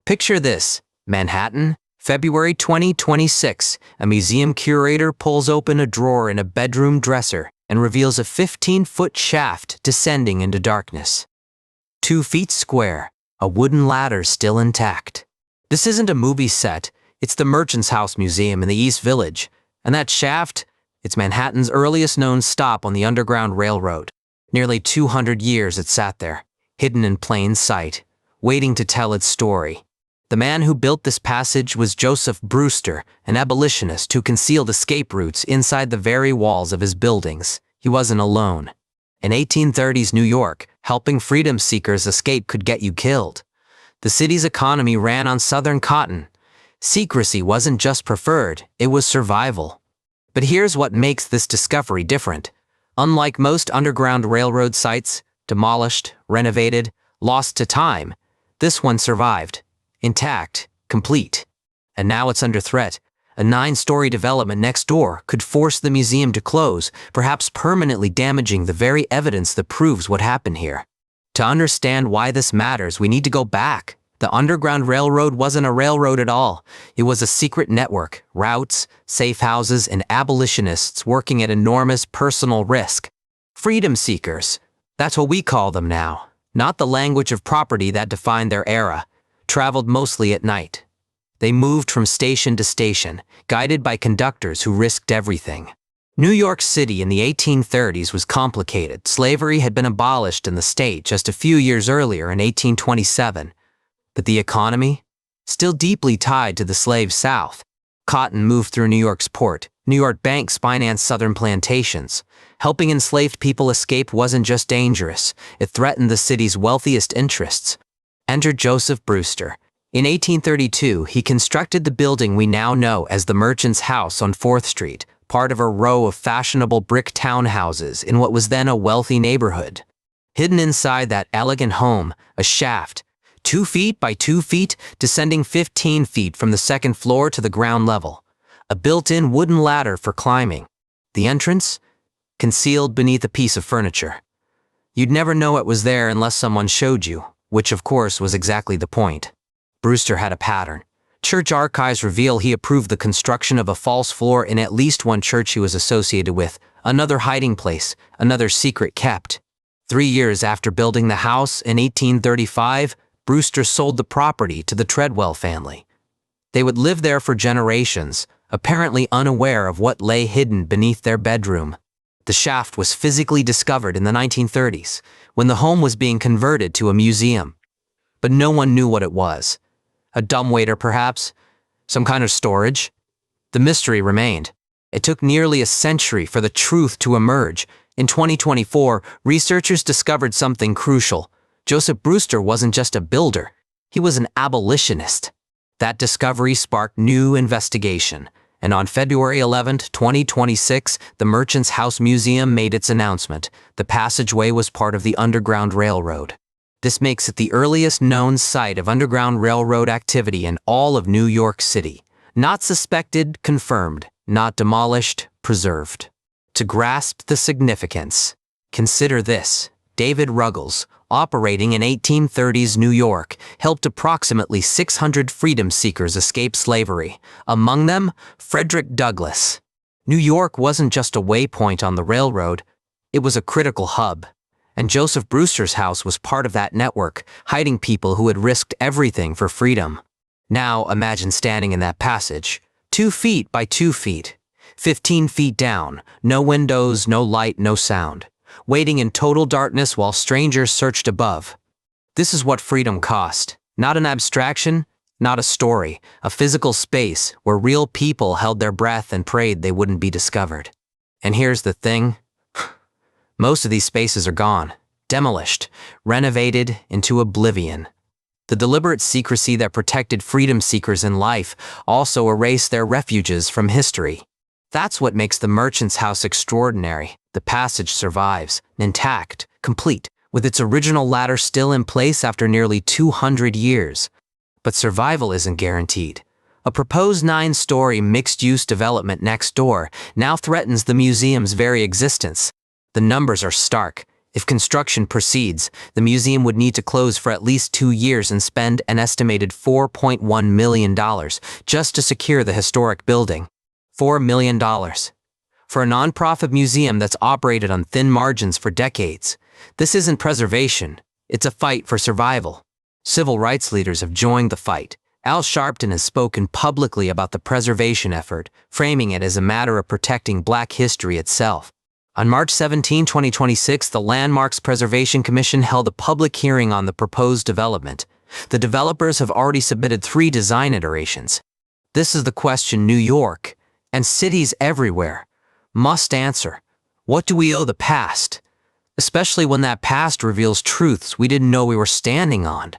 Picture this: Manhattan, February 2026. A museum curator pulls open a drawer in a bedroom dresser and reveals a 15-foot shaft descending into darkness. 2 feet square, a wooden ladder still intact. This isn't a movie set, it's the Merchant's House Museum in the East Village. And that shaft? It's Manhattan's earliest known stop on the Underground Railroad. Nearly 200 years it sat there, hidden in plain sight, waiting to tell its story. The man who built this passage was Joseph Brewster, an abolitionist who concealed escape routes inside the very walls of his buildings. He wasn't alone. In 1830s New York, helping freedom seekers escape could get you killed. The city's economy ran on Southern cotton. Secrecy wasn't just preferred, it was survival. But here's what makes this discovery different. Unlike most Underground Railroad sites, demolished, renovated, lost to time, this one survived. Intact, complete. And now it's under threat. A 9-story development next door could force the museum to close, perhaps permanently damaging the very evidence that proves what happened here. To understand why this matters, we need to go back. The Underground Railroad wasn't a railroad at all. It was a secret network, routes, safe houses, and abolitionists working at enormous personal risk. Freedom seekers. That's what we call them now. Not the language of property that defined their era. Traveled mostly at night. They moved from station to station, guided by conductors who risked everything. New York City in the 1830s was complicated. Slavery had been abolished in the state just a few years earlier in 1827. But the economy? Still deeply tied to the slave South. Cotton moved through New York's port. New York banks financed Southern plantations. Helping enslaved people escape wasn't just dangerous, it threatened the city's wealthiest interests. Enter Joseph Brewster. In 1832, he constructed the building we now know as the Merchant's House on 4th Street, part of a row of fashionable brick townhouses in what was then a wealthy neighborhood. Hidden inside that elegant home, a shaft, 2 feet by 2 feet, descending 15 feet from the second floor to the ground level. A built-in wooden ladder for climbing. The entrance? Concealed beneath a piece of furniture. You'd never know it was there unless someone showed you, which of course was exactly the point. Brewster had a pattern. Church archives reveal he approved the construction of a false floor in at least one church he was associated with, another hiding place, another secret kept. 3 years after building the house in 1835, Brewster sold the property to the Treadwell family. They would live there for generations, apparently unaware of what lay hidden beneath their bedroom. The shaft was physically discovered in the 1930s, when the home was being converted to a museum. But no one knew what it was. A dumbwaiter, perhaps? Some kind of storage? The mystery remained. It took nearly a century for the truth to emerge. In 2024, researchers discovered something crucial. Joseph Brewster wasn't just a builder, he was an abolitionist. That discovery sparked new investigation. And on February 11, 2026, the Merchant's House Museum made its announcement. The passageway was part of the Underground Railroad. This makes it the earliest known site of Underground Railroad activity in all of New York City. Not suspected, confirmed. Not demolished, preserved. To grasp the significance, consider this. David Ruggles, operating in 1830s New York, helped approximately 600 freedom seekers escape slavery. Among them, Frederick Douglass. New York wasn't just a waypoint on the railroad, it was a critical hub. And Joseph Brewster's house was part of that network, hiding people who had risked everything for freedom. Now imagine standing in that passage, 2 feet by 2 feet, 15 feet down, no windows, no light, no sound, waiting in total darkness while strangers searched above. This is what freedom cost. Not an abstraction, not a story, a physical space where real people held their breath and prayed they wouldn't be discovered. And here's the thing. Most of these spaces are gone, demolished, renovated into oblivion. The deliberate secrecy that protected freedom seekers in life also erased their refuges from history. That's what makes the Merchant's House extraordinary. The passage survives, intact, complete, with its original ladder still in place after nearly 200 years. But survival isn't guaranteed. A proposed 9-story mixed-use development next door now threatens the museum's very existence. The numbers are stark. If construction proceeds, the museum would need to close for at least 2 years and spend an estimated $4.1 million just to secure the historic building. $4 million. For a nonprofit museum that's operated on thin margins for decades, this isn't preservation, it's a fight for survival. Civil rights leaders have joined the fight. Al Sharpton has spoken publicly about the preservation effort, framing it as a matter of protecting Black history itself. On March 17, 2026, the Landmarks Preservation Commission held a public hearing on the proposed development. The developers have already submitted 3 design iterations. This is the question New York, and cities everywhere, must answer. What do we owe the past? Especially when that past reveals truths we didn't know we were standing on.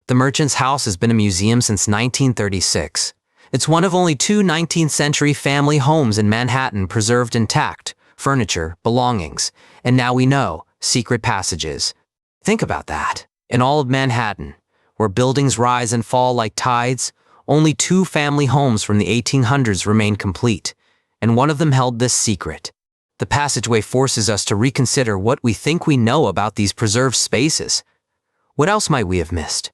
The Merchant's House has been a museum since 1936. It's one of only 2 19th-century family homes in Manhattan preserved intact: furniture, belongings, and now we know, secret passages. Think about that. In all of Manhattan, where buildings rise and fall like tides, only 2 family homes from the 1800s remain complete, and one of them held this secret. The passageway forces us to reconsider what we think we know about these preserved spaces. What else might we have missed?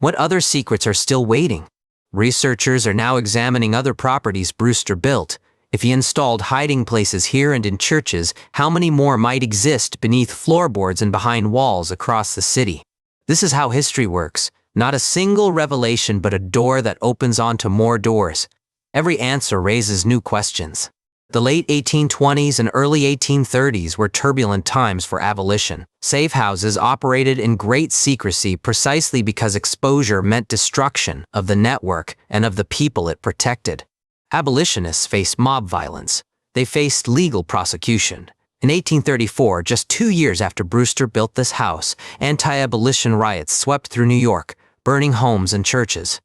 What other secrets are still waiting? Researchers are now examining other properties Brewster built. If he installed hiding places here and in churches, how many more might exist beneath floorboards and behind walls across the city? This is how history works. Not a single revelation, but a door that opens onto more doors. Every answer raises new questions. The late 1820s and early 1830s were turbulent times for abolition. Safe houses operated in great secrecy precisely because exposure meant destruction of the network and of the people it protected. Abolitionists faced mob violence. They faced legal prosecution. In 1834, just 2 years after Brewster built this house, anti-abolition riots swept through New York, burning homes and churches.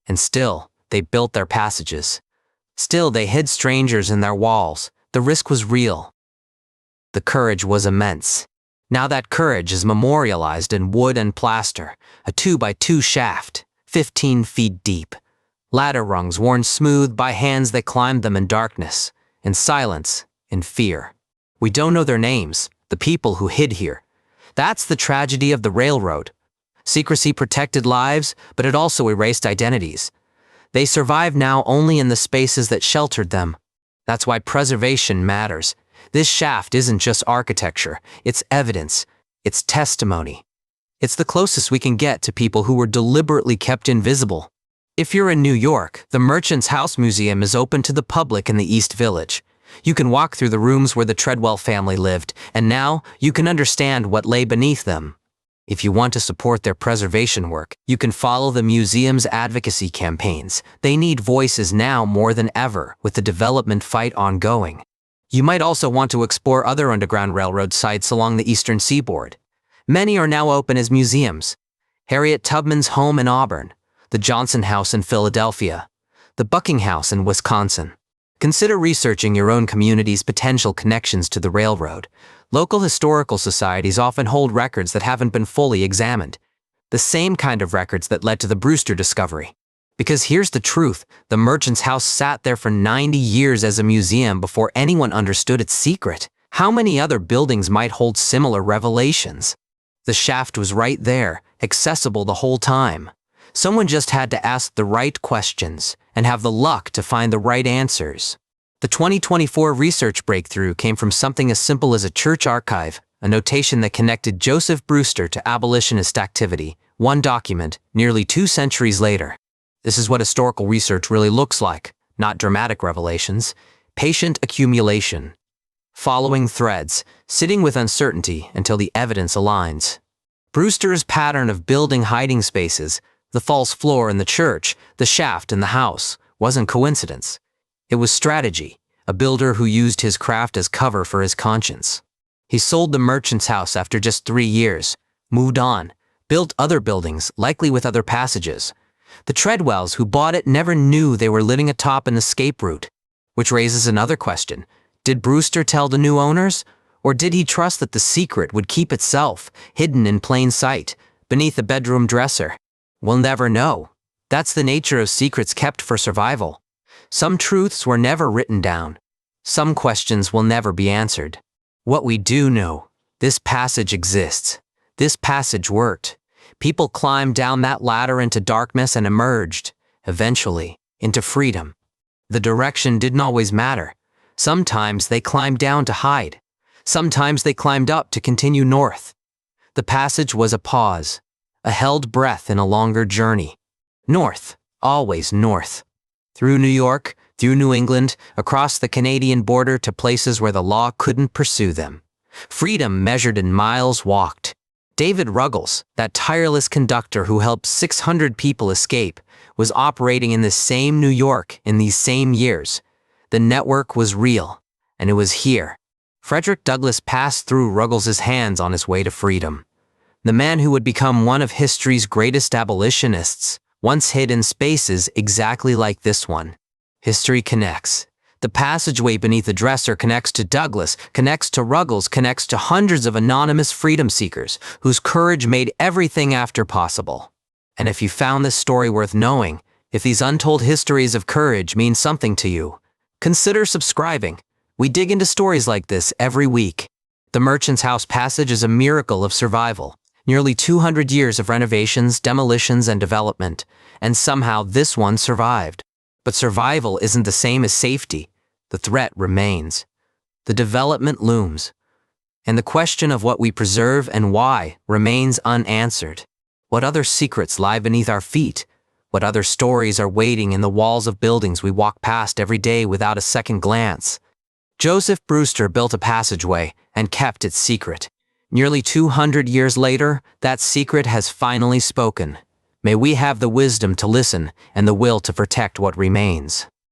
And still, they built their passages. Still, they hid strangers in their walls. The risk was real. The courage was immense. Now that courage is memorialized in wood and plaster, a 2x2 shaft, 15 feet deep. Ladder rungs worn smooth by hands that climbed them in darkness, in silence, in fear. We don't know their names, the people who hid here. That's the tragedy of the railroad. Secrecy protected lives, but it also erased identities. They survive now only in the spaces that sheltered them. That's why preservation matters. This shaft isn't just architecture, it's evidence, it's testimony. It's the closest we can get to people who were deliberately kept invisible. If you're in New York, the Merchant's House Museum is open to the public in the East Village. You can walk through the rooms where the Treadwell family lived, and now you can understand what lay beneath them. If you want to support their preservation work, you can follow the museum's advocacy campaigns. They need voices now more than ever, with the development fight ongoing. You might also want to explore other Underground Railroad sites along the eastern seaboard. Many are now open as museums. Harriet Tubman's home in Auburn, the Johnson House in Philadelphia, the Bucking House in Wisconsin. Consider researching your own community's potential connections to the railroad. Local historical societies often hold records that haven't been fully examined. The same kind of records that led to the Brewster discovery. Because here's the truth, the Merchant's House sat there for 90 years as a museum before anyone understood its secret. How many other buildings might hold similar revelations? The shaft was right there, accessible the whole time. Someone just had to ask the right questions and have the luck to find the right answers. The 2024 research breakthrough came from something as simple as a church archive, a notation that connected Joseph Brewster to abolitionist activity, one document, nearly 2 centuries later. This is what historical research really looks like, not dramatic revelations, patient accumulation. Following threads, sitting with uncertainty until the evidence aligns. Brewster's pattern of building hiding spaces, the false floor in the church, the shaft in the house, wasn't coincidence. It was strategy, a builder who used his craft as cover for his conscience. He sold the Merchant's House after just 3 years, moved on, built other buildings, likely with other passages. The Treadwells who bought it never knew they were living atop an escape route. Which raises another question. Did Brewster tell the new owners? Or did he trust that the secret would keep itself, hidden in plain sight, beneath a bedroom dresser? We'll never know. That's the nature of secrets kept for survival. Some truths were never written down. Some questions will never be answered. What we do know This passage exists. This passage worked. People climbed down that ladder into darkness and emerged, eventually, into freedom. The direction didn't always matter. Sometimes they climbed down to hide. Sometimes they climbed up to continue north. The passage was a pause, a held breath in a longer journey. North, always north. Through New York, through New England, across the Canadian border to places where the law couldn't pursue them. Freedom measured in miles walked. David Ruggles, that tireless conductor who helped 600 people escape, was operating in this same New York in these same years. The network was real, and it was here. Frederick Douglass passed through Ruggles's hands on his way to freedom. The man who would become one of history's greatest abolitionists, once hid in spaces exactly like this one. History connects. The passageway beneath the dresser connects to Douglass, connects to Ruggles, connects to hundreds of anonymous freedom seekers whose courage made everything after possible. And if you found this story worth knowing, if these untold histories of courage mean something to you, consider subscribing. We dig into stories like this every week. The Merchant's House Passage is a miracle of survival. Nearly 200 years of renovations, demolitions, and development, and somehow this one survived. But survival isn't the same as safety. The threat remains. The development looms. And the question of what we preserve and why remains unanswered. What other secrets lie beneath our feet? What other stories are waiting in the walls of buildings we walk past every day without a second glance? Joseph Brewster built a passageway and kept its secret. Nearly 200 years later, that secret has finally spoken. May we have the wisdom to listen and the will to protect what remains.